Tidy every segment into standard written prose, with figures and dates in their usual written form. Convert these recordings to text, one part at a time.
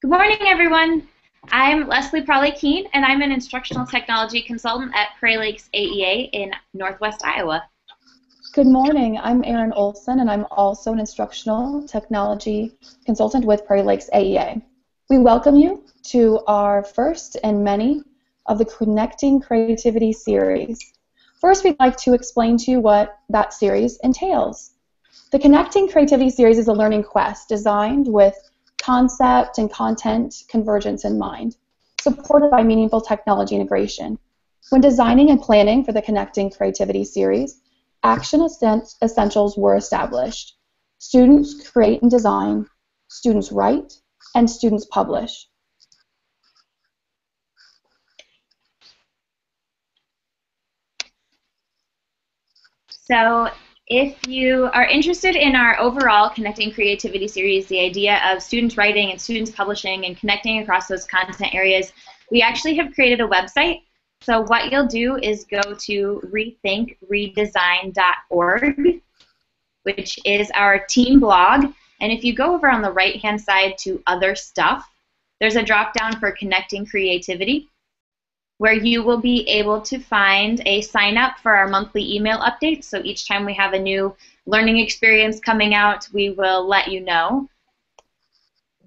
Good morning, everyone. I'm Leslie Prawley-Keene, and I'm an instructional technology consultant at Prairie Lakes AEA in Northwest Iowa. Good morning. I'm Erin Olson, and I'm also an instructional technology consultant with Prairie Lakes AEA. We welcome you to our first in many of the Connecting Creativity series. First, we'd like to explain to you what that series entails. The Connecting Creativity series is a learning quest designed with concept and content convergence in mind, supported by meaningful technology integration. When designing and planning for the Connecting Creativity series, action essentials were established. Students create and design, students write, and students publish. So if you are interested in our overall Connecting Creativity series, the idea of students writing and students publishing and connecting across those content areas, we actually have created a website. So what you'll do is go to rethinkredesign.org, which is our team blog. And if you go over on the right-hand side to Other Stuff, there's a drop-down for Connecting Creativity, where you will be able to find a sign-up for our monthly email updates. So each time we have a new learning experience coming out, we will let you know.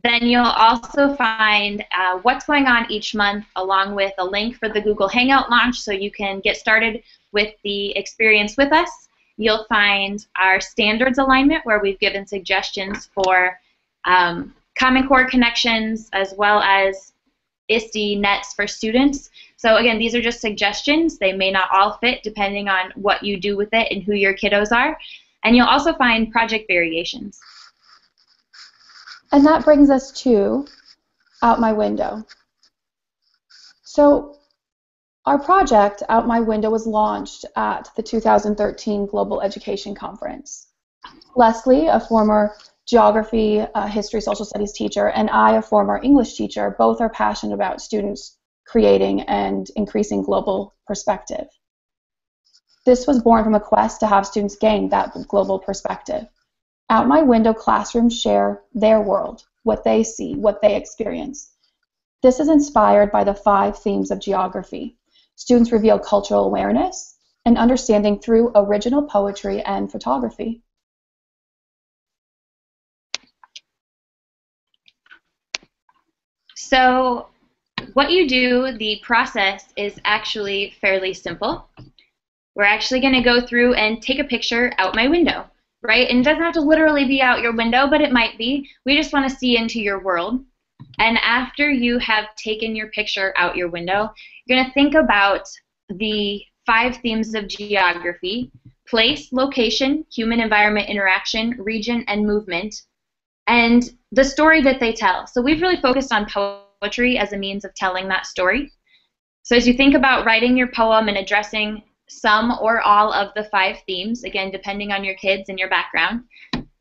Then you'll also find what's going on each month, along with a link for the Google Hangout launch so you can get started with the experience with us. You'll find our standards alignment, where we've given suggestions for Common Core connections, as well as ISTE nets for students. So again, these are just suggestions. They may not all fit depending on what you do with it and who your kiddos are. And you'll also find project variations. And that brings us to Out My Window. So our project, Out My Window, was launched at the 2013 Global Education Conference. Leslie, a former geography, history, social studies teacher, and I, a former English teacher, both are passionate about students creating and increasing global perspective. This was born from a quest to have students gain that global perspective. Out My Window classrooms share their world, what they see, what they experience. This is inspired by the 5 themes of geography. Students reveal cultural awareness and understanding through original poetry and photography. So what you do, the process is actually fairly simple. We're actually going to go through and take a picture out my window, right? And it doesn't have to literally be out your window, but it might be. We just want to see into your world. And after you have taken your picture out your window, you're going to think about the 5 themes of geography: place, location, human environment interaction, region, and movement, and the story that they tell. So we've really focused on poetry as a means of telling that story. So as you think about writing your poem and addressing some or all of the 5 themes, again, depending on your kids and your background,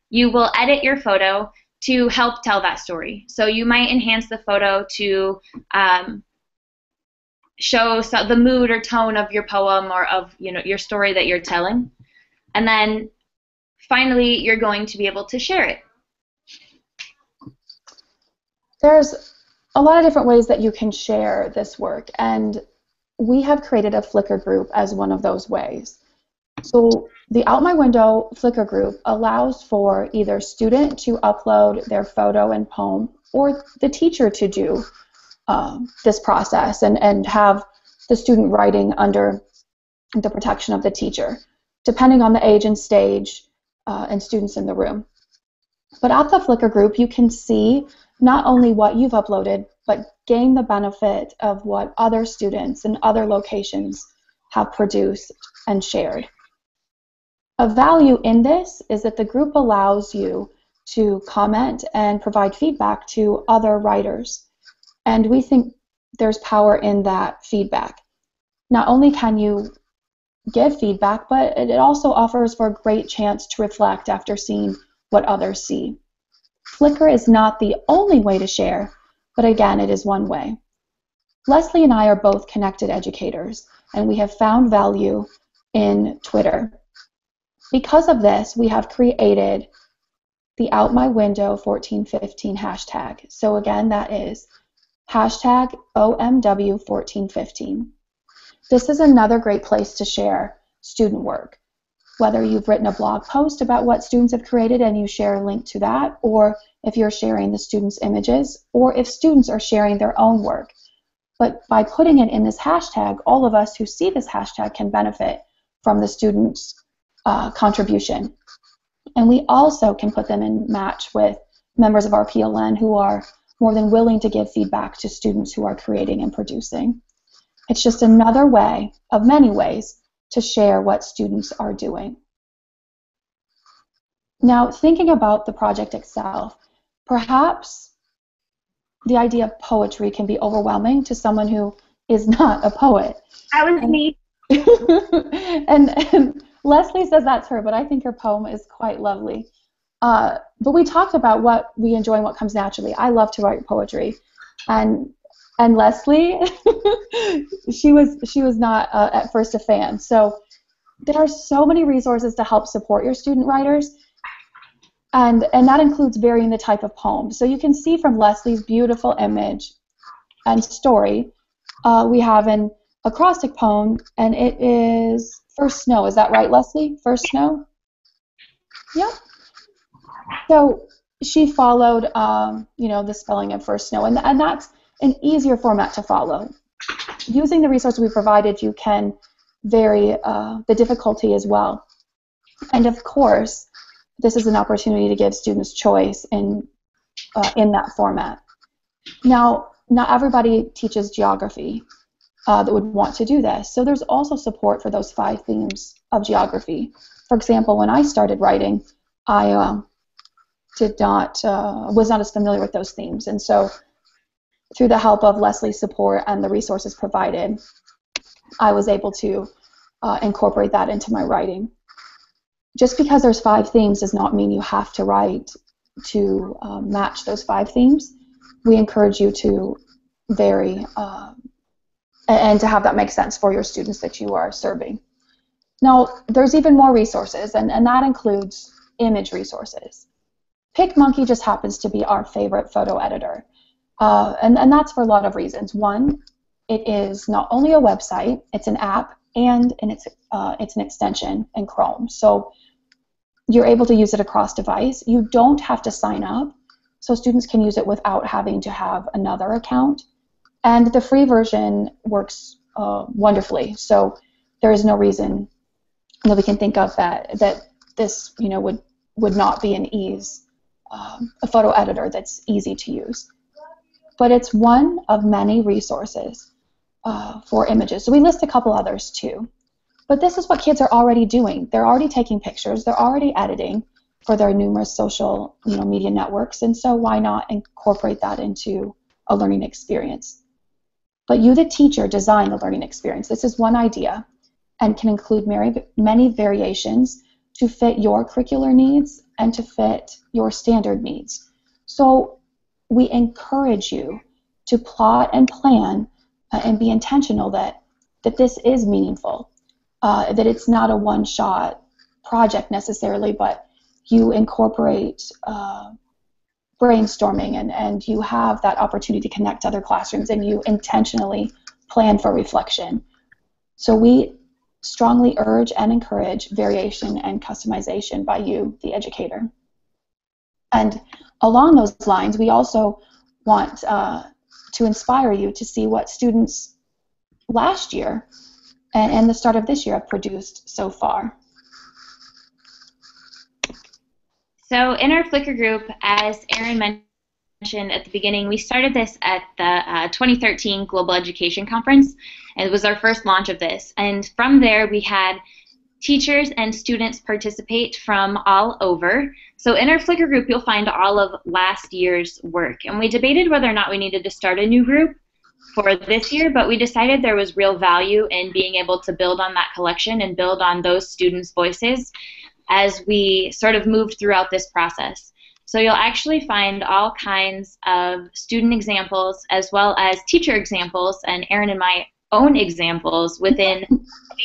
you will edit your photo to help tell that story. So you might enhance the photo to show the mood or tone of your poem or of your story that you're telling. And then finally, you're going to be able to share it. There's a lot of different ways that you can share this work, and we have created a Flickr group as one of those ways. So the Out My Window Flickr group allows for either student to upload their photo and poem, or the teacher to do this process and have the student writing under the protection of the teacher, depending on the age and stage and students in the room. But at the Flickr group, you can see not only what you've uploaded, but gain the benefit of what other students in other locations have produced and shared. A value in this is that the group allows you to comment and provide feedback to other writers. And we think there's power in that feedback. Not only can you give feedback, but it also offers for a great chance to reflect after seeing what others see. Flickr is not the only way to share, but again, it is one way. Leslie and I are both connected educators, and we have found value in Twitter. Because of this, we have created the Out My Window 1415 hashtag. So again, that is hashtag OMW1415. This is another great place to share student work. Whether you've written a blog post about what students have created and you share a link to that, or if you're sharing the students' images, or if students are sharing their own work. But by putting it in this hashtag, all of us who see this hashtag can benefit from the students' contribution. And we also can put them in match with members of our PLN who are more than willing to give feedback to students who are creating and producing. It's just another way, of many ways, to share what students are doing. Now, thinking about the project itself, perhaps the idea of poetry can be overwhelming to someone who is not a poet. That was me. and Leslie says that's her, but I think her poem is quite lovely. But we talked about what we enjoy and what comes naturally. I love to write poetry, and Leslie, she was not at first a fan. So there are so many resources to help support your student writers, and that includes varying the type of poem. So you can see from Leslie's beautiful image and story, we have an acrostic poem, and it is First Snow. Is that right, Leslie? First Snow? Yep. So she followed, the spelling of First Snow, and that's an easier format to follow. Using the resource we provided, you can vary the difficulty as well. And of course, this is an opportunity to give students choice in that format. Now, not everybody teaches geography that would want to do this. So there's also support for those 5 themes of geography. For example, when I started writing, I was not as familiar with those themes. And so through the help of Leslie's support and the resources provided, I was able to incorporate that into my writing. Just because there's 5 themes does not mean you have to write to match those 5 themes. We encourage you to vary and to have that make sense for your students that you are serving. Now, there's even more resources, and that includes image resources. PicMonkey just happens to be our favorite photo editor, and that's for a lot of reasons. One, it is not only a website, it's an app, and it's an extension in Chrome. So you're able to use it across device. You don't have to sign up, so students can use it without having to have another account. And the free version works wonderfully. So there is no reason that we can think of that this would not be an a photo editor that's easy to use. But it's one of many resources for images. So we list a couple others too. But this is what kids are already doing. They're already taking pictures. They're already editing for their numerous social media networks. And so why not incorporate that into a learning experience? But you, the teacher, design the learning experience. This is one idea and can include many variations to fit your curricular needs and to fit your standard needs. So we encourage you to plot and plan and be intentional that this is meaningful, that it's not a one-shot project necessarily, but you incorporate brainstorming and you have that opportunity to connect to other classrooms and you intentionally plan for reflection. So we strongly urge and encourage variation and customization by you, the educator. And along those lines, we also want to inspire you to see what students last year and the start of this year have produced so far. So in our Flickr group, as Erin mentioned at the beginning, we started this at the 2013 Global Education Conference, and it was our first launch of this. And from there, we had teachers and students participate from all over. So in our Flickr group, you'll find all of last year's work. And we debated whether or not we needed to start a new group for this year, but we decided there was real value in being able to build on that collection and build on those students' voices as we sort of moved throughout this process. So you'll actually find all kinds of student examples as well as teacher examples and Erin and my own examples within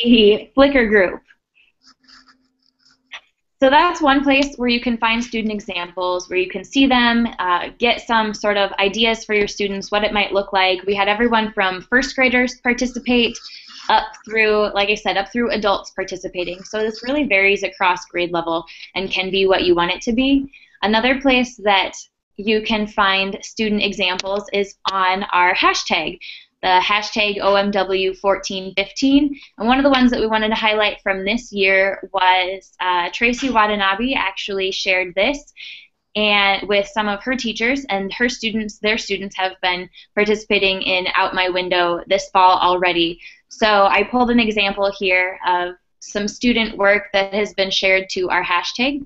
the Flickr group. So that's one place where you can find student examples, where you can see them, get some sort of ideas for your students, what it might look like. We had everyone from first graders participate up through, like I said, up through adults participating. So this really varies across grade level and can be what you want it to be. Another place that you can find student examples is on our hashtag, the hashtag OMW1415. And one of the ones that we wanted to highlight from this year was Tracy Watanabe actually shared this and with some of her teachers, and her students, their students have been participating in Out My Window this fall already. So I pulled an example here of some student work that has been shared to our hashtag.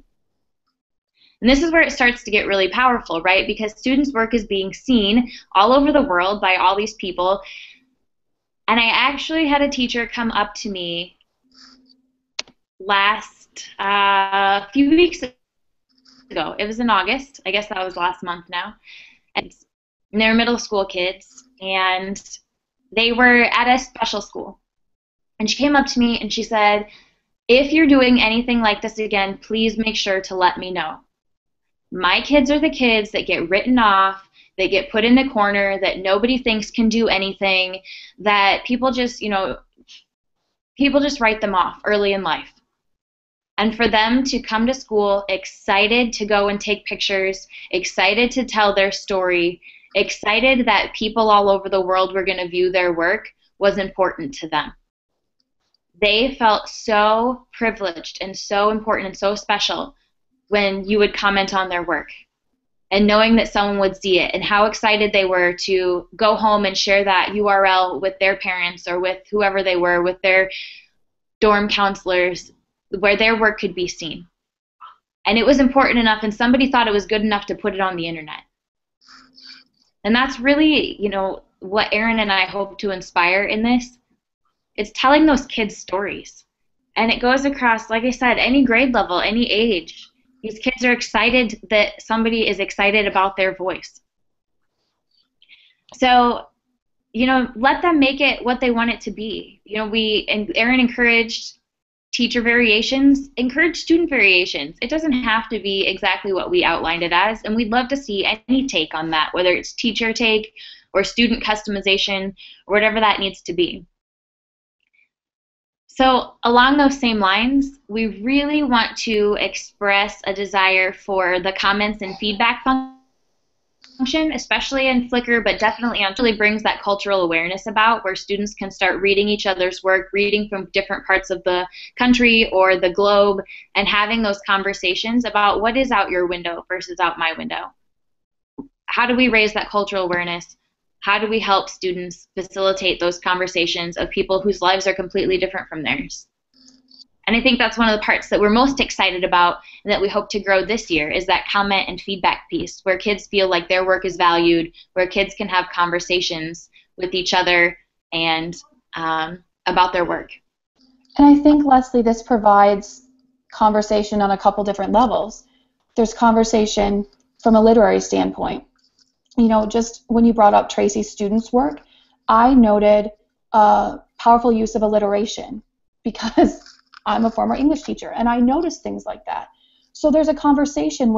And this is where it starts to get really powerful, right? Because students' work is being seen all over the world by all these people. And I actually had a teacher come up to me last few weeks ago. It was in August. I guess that was last month now. And they're middle school kids, and they were at a special school. And she came up to me and she said, "If you're doing anything like this again, please make sure to let me know. My kids are the kids that get written off, that get put in the corner, that nobody thinks can do anything, that people just, people just write them off early in life. And for them to come to school excited to go and take pictures, excited to tell their story, excited that people all over the world were going to view their work was important to them. They felt so privileged and so important and so special when you would comment on their work, and knowing that someone would see it, and how excited they were to go home and share that URL with their parents or with whoever they were, with their dorm counselors, where their work could be seen. And it was important enough, and somebody thought it was good enough to put it on the internet. And that's really, what Erin and I hope to inspire in this. It's telling those kids stories. And it goes across, like I said, any grade level, any age. These kids are excited that somebody is excited about their voice. So, let them make it what they want it to be. Erin encouraged teacher variations, encourage student variations. It doesn't have to be exactly what we outlined it as, and we'd love to see any take on that, whether it's teacher take or student customization or whatever that needs to be. So along those same lines, we really want to express a desire for the comments and feedback function, especially in Flickr, but definitely on really brings that cultural awareness about, where students can start reading each other's work, reading from different parts of the country or the globe, and having those conversations about what is out your window versus out my window. How do we raise that cultural awareness? How do we help students facilitate those conversations of people whose lives are completely different from theirs? And I think that's one of the parts that we're most excited about and that we hope to grow this year, is that comment and feedback piece, where kids feel like their work is valued, where kids can have conversations with each other and about their work. And I think, Leslie, this provides conversation on a couple different levels. There's conversation from a literary standpoint. Just when you brought up Tracy's students' work, I noted powerful use of alliteration because I'm a former English teacher, and I noticed things like that. So there's a conversation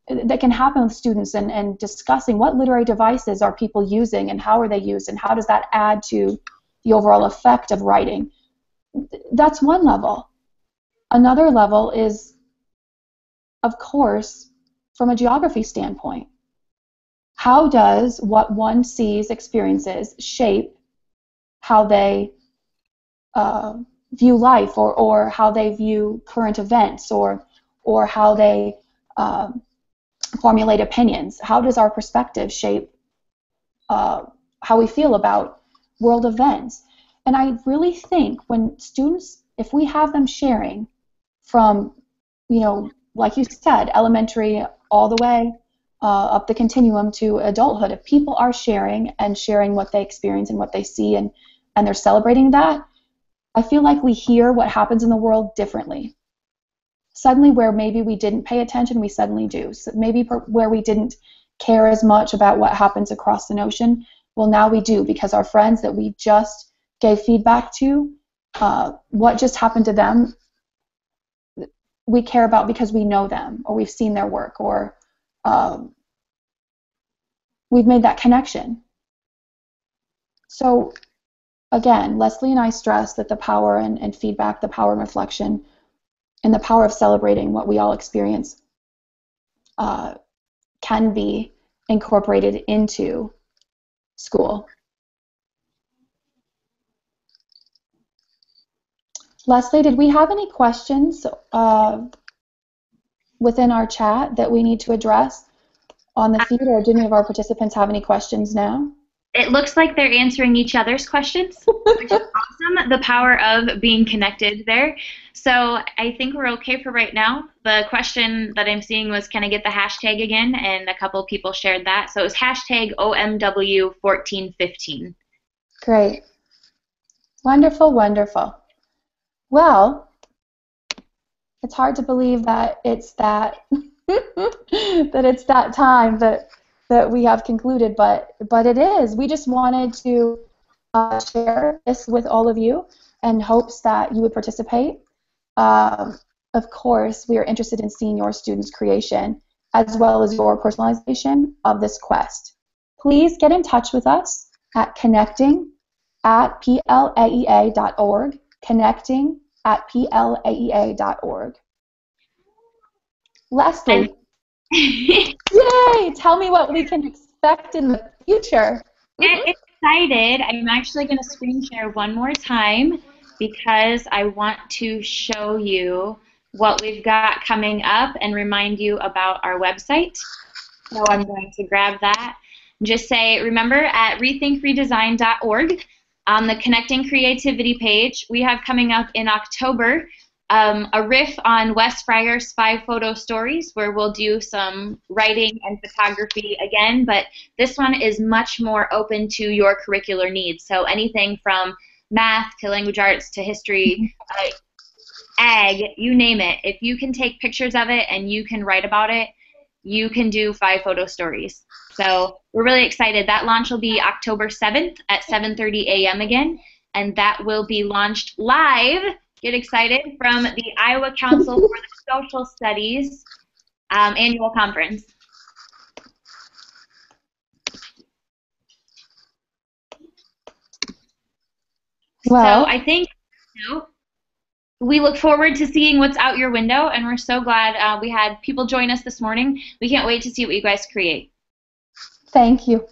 that can happen with students and discussing what literary devices are people using and how are they used and how does that add to the overall effect of writing. That's one level. Another level is, of course, from a geography standpoint. How does what one sees, experiences, shape how they view life, or how they view current events, or how they formulate opinions? How does our perspective shape how we feel about world events? And I really think when students, if we have them sharing from, like you said, elementary all the way up the continuum to adulthood, if people are sharing what they experience and what they see, and they're celebrating that, I feel like we hear what happens in the world differently. Suddenly, where maybe we didn't pay attention, we suddenly do. So maybe where we didn't care as much about what happens across the ocean, well, now we do, because our friends that we just gave feedback to, what just happened to them, we care about because we know them, or we've seen their work, or we've made that connection. So again, Leslie and I stress that the power and feedback, the power and reflection, and the power of celebrating what we all experience can be incorporated into school. Leslie, did we have any questions within our chat that we need to address on the feed, or do any of our participants have any questions now? It looks like they're answering each other's questions, which is awesome, the power of being connected there. So I think we're okay for right now. The question that I'm seeing was, can I get the hashtag again? And a couple people shared that. So it was hashtag OMW1415. Great. Wonderful, wonderful. Well, it's hard to believe that it's that that it's that time that we have concluded, but it is. We just wanted to share this with all of you in hopes that you would participate. Of course, we are interested in seeing your students' creation as well as your personalization of this quest. Please get in touch with us at connecting@plaea.org, connecting@plaea.org. Leslie, yay! Tell me what we can expect in the future. Get excited. I'm actually going to screen share one more time because I want to show you what we've got coming up and remind you about our website. So I'm going to grab that and just say, remember, at rethinkredesign.org, on the Connecting Creativity page, we have coming up in October a riff on Wes Fryer's 5 photo stories, where we'll do some writing and photography again, but this one is much more open to your curricular needs. So anything from math to language arts to history, ag, you name it. If you can take pictures of it and you can write about it, you can do 5 photo stories. So we're really excited. That launch will be October 7th at 7:30 a.m. again, and that will be launched live. Get excited, from the Iowa Council for the Social Studies annual conference. Well, so I think we look forward to seeing what's out your window, and we're so glad we had people join us this morning. We can't wait to see what you guys create. Thank you.